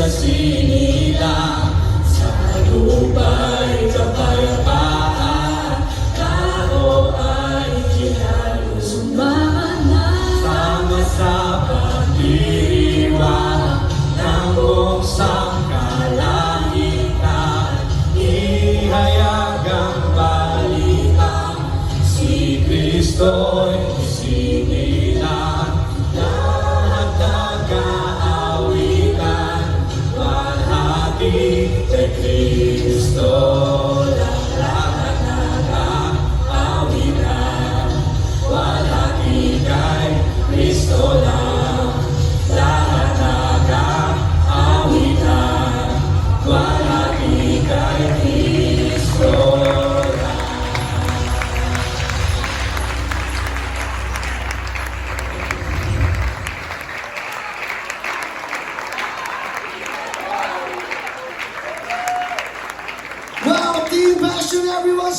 Sinilang sa lupa'y kapayapaan, tao ay kinalusumama na. Sama sa pagdiriwang ng buong sangkalahitan, ihayag ang balitang si Kristo'y sinilang. Kay Kristo lang lahat nag-aawitan, walhati kay Kristo lang lahat nag-aawitan, walhati kay Kristo lang. Wow, Team Passion, everyone!